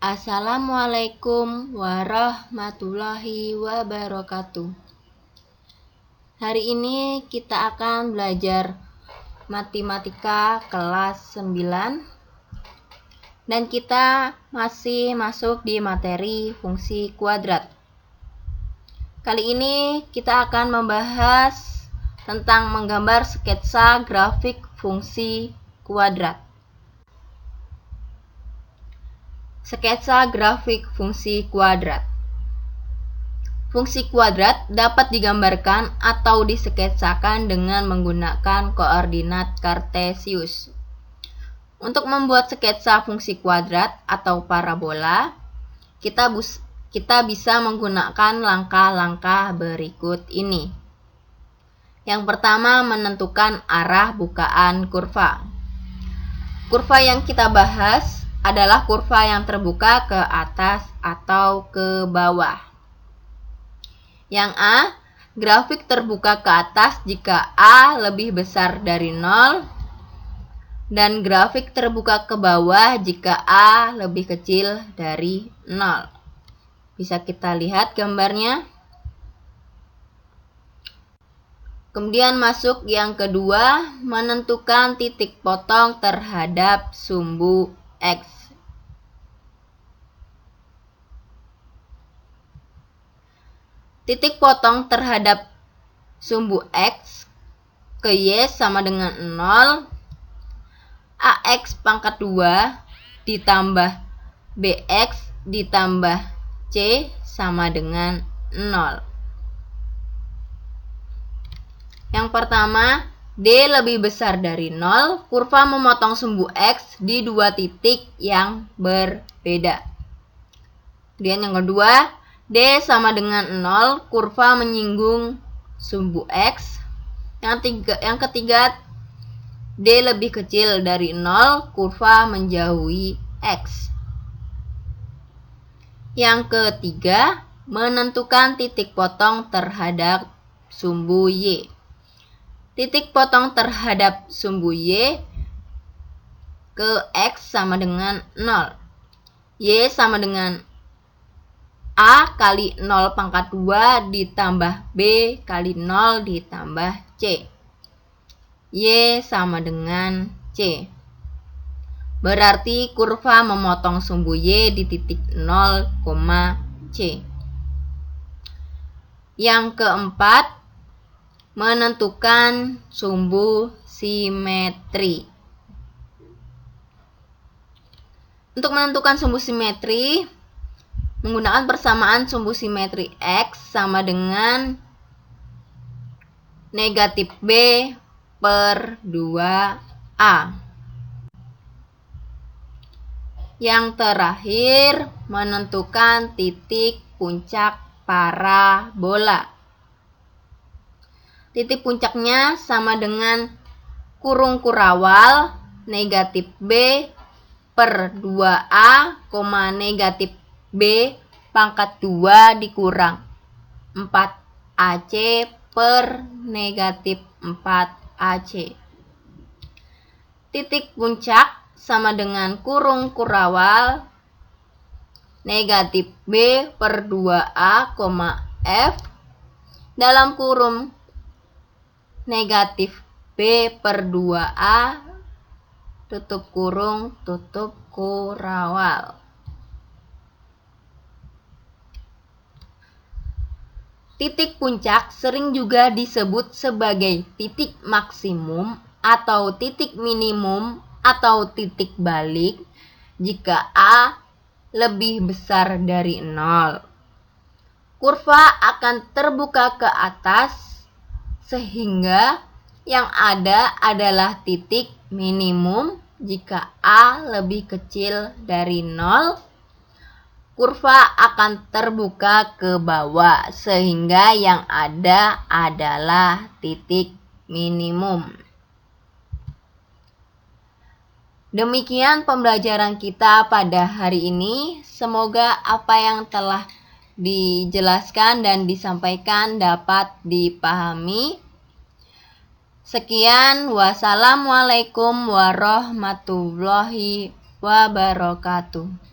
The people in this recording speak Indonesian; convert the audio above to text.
Assalamualaikum warahmatullahi wabarakatuh. Hari ini kita akan belajar matematika kelas 9 dan kita masih masuk di materi fungsi kuadrat. Kali ini kita akan membahas tentang menggambar sketsa grafik fungsi kuadrat. Sketsa grafik fungsi kuadrat. Fungsi kuadrat dapat digambarkan atau disketsakan dengan menggunakan koordinat kartesius. Untuk membuat sketsa fungsi kuadrat atau parabola, kita bisa menggunakan langkah-langkah berikut ini. Yang pertama, menentukan arah bukaan kurva. Kurva yang kita bahas adalah kurva yang terbuka ke atas atau ke bawah. Yang A, grafik terbuka ke atas jika A lebih besar dari 0 dan grafik terbuka ke bawah jika A lebih kecil dari 0. Bisa kita lihat gambarnya. Kemudian masuk yang kedua, menentukan titik potong terhadap sumbu X. Titik potong terhadap sumbu X ke Y sama dengan 0. AX pangkat 2 ditambah BX ditambah C sama dengan 0. Yang pertama, D lebih besar dari 0, kurva memotong sumbu X di dua titik yang berbeda. Kemudian yang kedua, D sama dengan 0, kurva menyinggung sumbu X. Yang ketiga, D lebih kecil dari 0, kurva menjauhi X. Yang ketiga, menentukan titik potong terhadap sumbu Y. Titik potong terhadap sumbu Y ke X sama dengan 0. Y sama dengan A kali 0 pangkat 2 ditambah B kali 0 ditambah C. Y sama dengan C. Berarti kurva memotong sumbu Y di titik 0, C. Yang keempat, menentukan sumbu simetri. Untuk menentukan sumbu simetri, menggunakan persamaan sumbu simetri X sama dengan negatif B per 2A. Yang terakhir, menentukan titik puncak parabola. Titik puncaknya sama dengan kurung kurawal negatif B per 2A, negatif B pangkat 2 dikurang 4AC per negatif 4AC. Titik puncak sama dengan kurung kurawal negatif B per 2A, F dalam kurung negatif B per 2A tutup kurung tutup kurawal. Titik puncak sering juga disebut sebagai titik maksimum atau titik minimum atau titik balik jika A lebih besar dari 0. Kurva akan terbuka ke atas sehingga yang ada adalah titik minimum jika A lebih kecil dari 0. Kurva akan terbuka ke bawah sehingga yang ada adalah titik minimum. Demikian pembelajaran kita pada hari ini. Semoga apa yang telah dijelaskan dan disampaikan dapat dipahami. Sekian, wassalamualaikum warahmatullahi wabarakatuh.